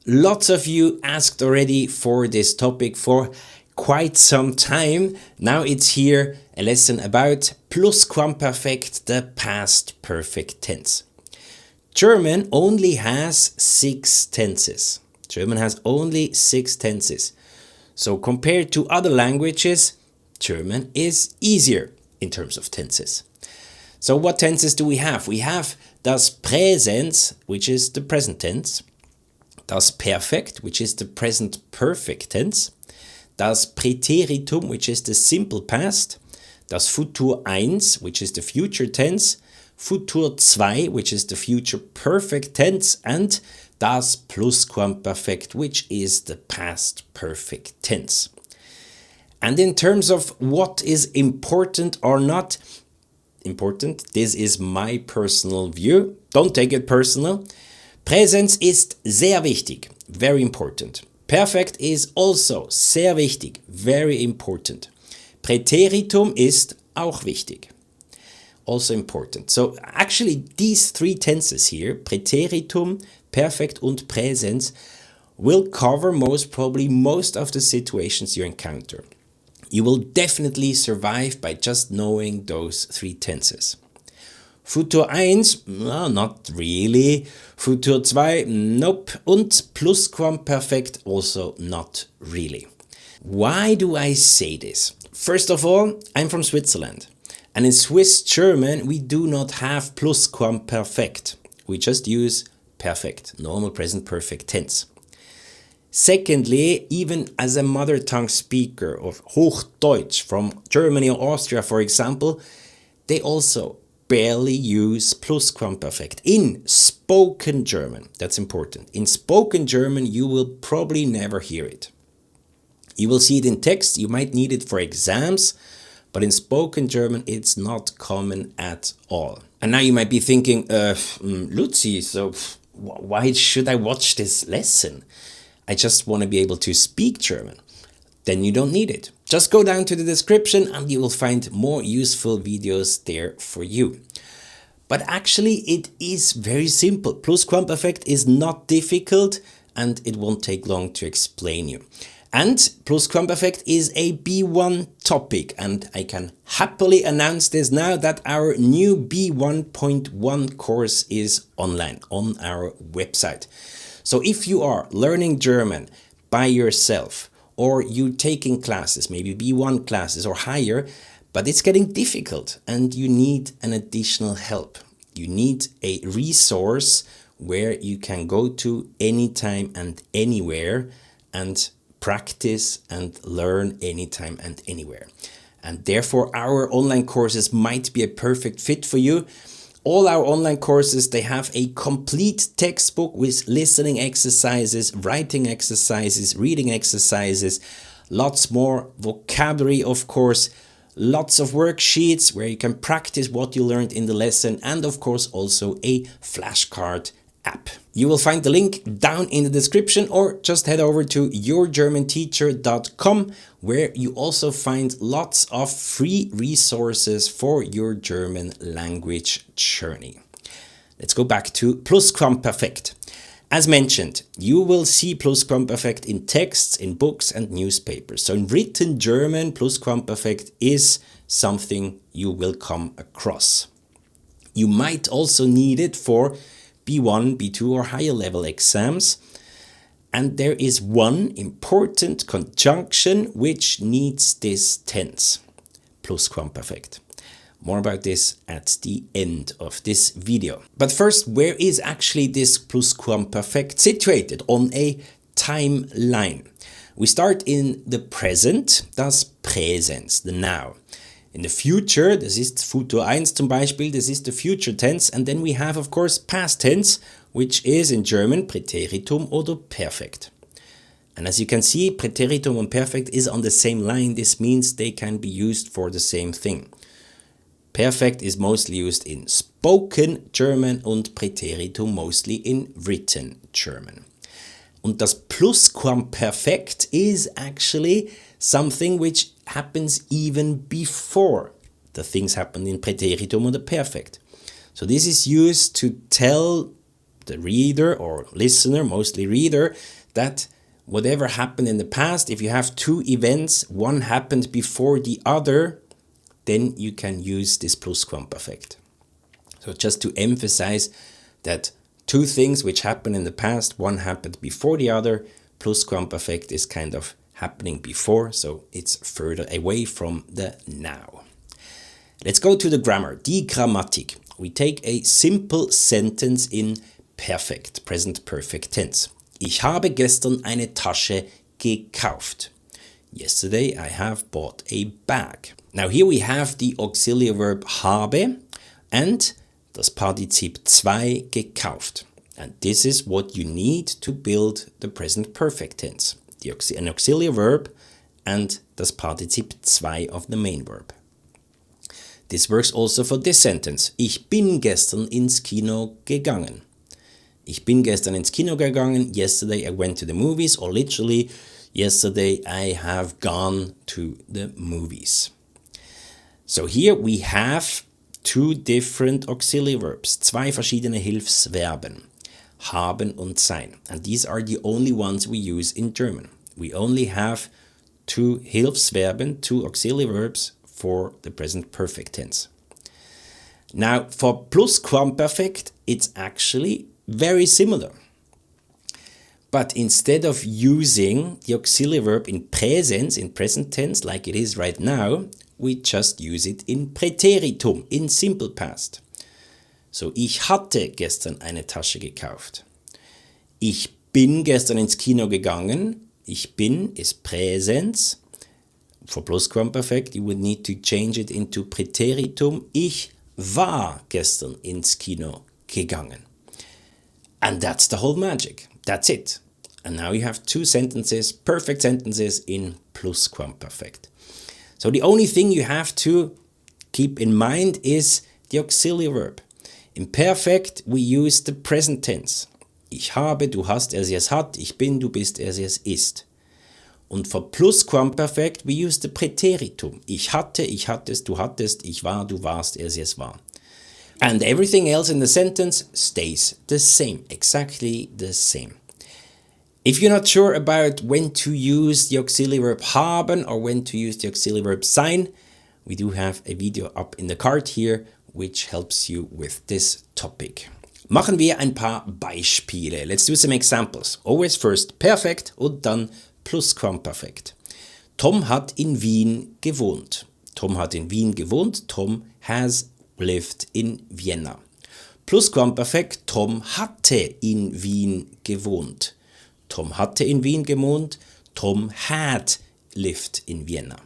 Lots of you asked already for this topic for quite some time. Now it's here, a lesson about Plusquamperfekt, the past perfect tense. German only has 6 tenses. German has only 6 tenses. So compared to other languages, German is easier in terms of tenses. So what tenses do we have? We have das Präsens, which is the present tense, das Perfekt, which is the present perfect tense, das Präteritum, which is the simple past, das Futur 1, which is the future tense, Futur 2, which is the future perfect tense, and das Plusquamperfekt, which is the past perfect tense. And in terms of what is important or not important, this is my personal view. Don't take it personal. Präsens ist sehr wichtig, very important. Perfekt is also sehr wichtig, very important. Präteritum ist auch wichtig, also important. So actually these 3 tenses here, Präteritum, Perfekt und Präsens, will cover most of the situations you encounter. You will definitely survive by just knowing those 3 tenses. Futur 1, no, not really. Futur 2, nope. Und Plusquamperfekt, also not really. Why do I say this? First of all, I'm from Switzerland. And in Swiss German, we do not have Plusquamperfekt. We just use perfect, normal present perfect tense. Secondly, even as a mother tongue speaker of Hochdeutsch from Germany or Austria, for example, they also barely use Plusquamperfekt in spoken German. That's important. In spoken German, you will probably never hear it. You will see it in text, you might need it for exams, but in spoken German, it's not common at all. And now you might be thinking, Luzi, so why should I watch this lesson? I just want to be able to speak German. Then you don't need it. Just go down to the description and you will find more useful videos there for you. But actually it is very simple. Plusquamperfekt is not difficult and it won't take long to explain you. And Plusquamperfekt is a B1 topic, and I can happily announce this now that our new B1.1 course is online on our website. So if you are learning German by yourself, or you taking classes, maybe B1 classes or higher, but it's getting difficult and you need an additional help. You need a resource where you can go to anytime and anywhere and practice and learn anytime and anywhere. And therefore our online courses might be a perfect fit for you. All our online courses, they have a complete textbook with listening exercises, writing exercises, reading exercises, lots more vocabulary, of course, lots of worksheets where you can practice what you learned in the lesson, and of course also a flashcard app. You will find the link down in the description, or just head over to yourgermanteacher.com, where you also find lots of free resources for your German language journey. Let's go back to Plusquamperfekt. As mentioned, you will see Plusquamperfekt in texts, in books and newspapers. So in written German, Plusquamperfekt is something you will come across. You might also need it for B1, B2 or higher level exams. And there is one important conjunction which needs this tense, Plusquamperfekt. More about this at the end of this video. But first, where is actually this Plusquamperfekt situated on a timeline? We start in the present, das Präsens, the now. In the future, das ist Futur 1 zum Beispiel, this is the future tense. And then we have, of course, past tense, which is in German Präteritum oder Perfekt. And as you can see, Präteritum and Perfekt is on the same line. This means they can be used for the same thing. Perfekt is mostly used in spoken German und Präteritum mostly in written German. Und das Plusquamperfekt is actually something which happens even before the things happen in Präteritum or the Perfekt. So this is used to tell the reader or listener, mostly reader, that whatever happened in the past, if you have two events, one happened before the other, then you can use this Plusquamperfekt. So just to emphasize that two things which happened in the past, one happened before the other, Plusquamperfekt is kind of happening before, so it's further away from the now. Let's go to the grammar, die Grammatik. We take a simple sentence in perfect, present perfect tense. Ich habe gestern eine Tasche gekauft. Yesterday I have bought a bag. Now here we have the auxiliary verb habe and das Partizip zwei gekauft. And this is what you need to build the present perfect tense. An auxiliary verb and das Partizip zwei of the main verb. This works also for this sentence. Ich bin gestern ins Kino gegangen. Ich bin gestern ins Kino gegangen. Yesterday I went to the movies, or literally, yesterday I have gone to the movies. So here we have two different auxiliary verbs, zwei verschiedene Hilfsverben, haben und sein. And these are the only ones we use in German. We only have two Hilfsverben, two auxiliary verbs for the present perfect tense. Now for Plusquamperfekt, it's actually very similar. But instead of using the auxiliary verb in Präsens, in present tense, like it is right now, we just use it in Präteritum, in simple past. So, ich hatte gestern eine Tasche gekauft. Ich bin gestern ins Kino gegangen. Ich bin is Präsens. For Plusquamperfekt, you would need to change it into Präteritum. Ich war gestern ins Kino gegangen. And that's the whole magic. That's it. And now you have two sentences, perfect sentences in Plusquamperfekt. So the only thing you have to keep in mind is the auxiliary verb. In Perfekt, we use the present tense. Ich habe, du hast, er, sie, es hat. Ich bin, du bist, er, sie, es ist. Und for Plusquamperfekt, we use the Präteritum. Ich hatte, ich hattest, du hattest, ich war, du warst, er, sie, es war. And everything else in the sentence stays the same, exactly the same. If you're not sure about when to use the auxiliary verb haben or when to use the auxiliary verb sein, we do have a video up in the card here which helps you with this topic. Machen wir ein paar Beispiele. Let's do some examples. Always first perfekt und dann Plusquamperfekt. Tom hat in Wien gewohnt. Tom hat in Wien gewohnt. Tom has lived in Vienna. Plusquamperfekt. Tom hatte in Wien gewohnt. Tom hatte in Wien gewohnt. Tom had lived in Vienna.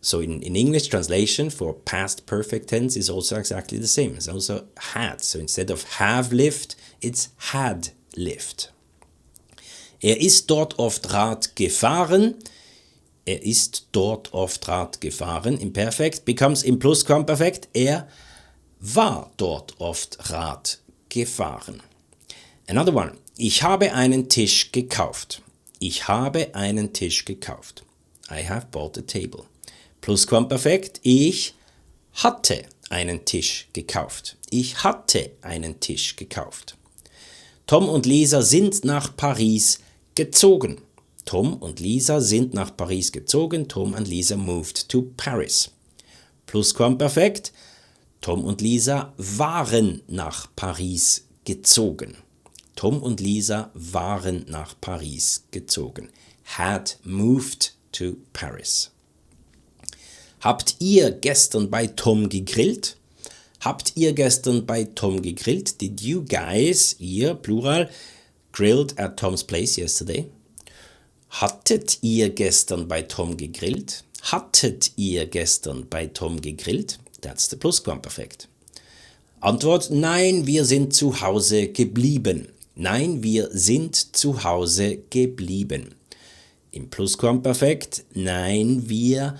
So in English translation for past perfect tense is also exactly the same. It's also had. So instead of have lived, it's had lived. Er ist dort oft Rad gefahren. Er ist dort oft Rad gefahren. Imperfekt becomes im Plusquamperfekt. Er war dort oft Rad gefahren. Another one. Ich habe einen Tisch gekauft. Ich habe einen Tisch gekauft. I have bought a table. Plusquamperfekt. Ich hatte einen Tisch gekauft. Ich hatte einen Tisch gekauft. Tom und Lisa sind nach Paris gezogen. Tom und Lisa sind nach Paris gezogen. Tom and Lisa moved to Paris. Plusquamperfekt. Tom und Lisa waren nach Paris gezogen. Tom und Lisa waren nach Paris gezogen. Had moved to Paris. Habt ihr gestern bei Tom gegrillt? Habt ihr gestern bei Tom gegrillt? Did you guys, ihr, plural, grilled at Tom's place yesterday? Hattet ihr gestern bei Tom gegrillt? Hattet ihr gestern bei Tom gegrillt? That's the Plusquamperfekt. Antwort: Nein, wir sind zu Hause geblieben. Nein, wir sind zu Hause geblieben. Im Plusquamperfekt: Nein, wir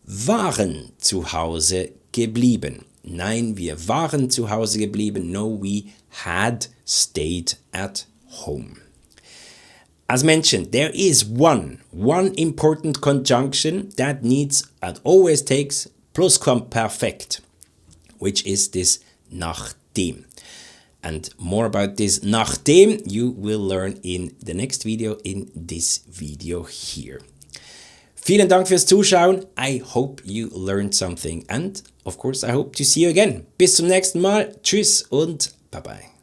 waren zu Hause geblieben. Nein, wir waren zu Hause geblieben. No, we had stayed at home. As mentioned, there is one important conjunction that needs and always takes Plusquamperfekt, which is this nachdem. And more about this nachdem you will learn in the next video, in this video here. Vielen Dank fürs Zuschauen. I hope you learned something and of course I hope to see you again. Bis zum nächsten Mal. Tschüss und bye bye.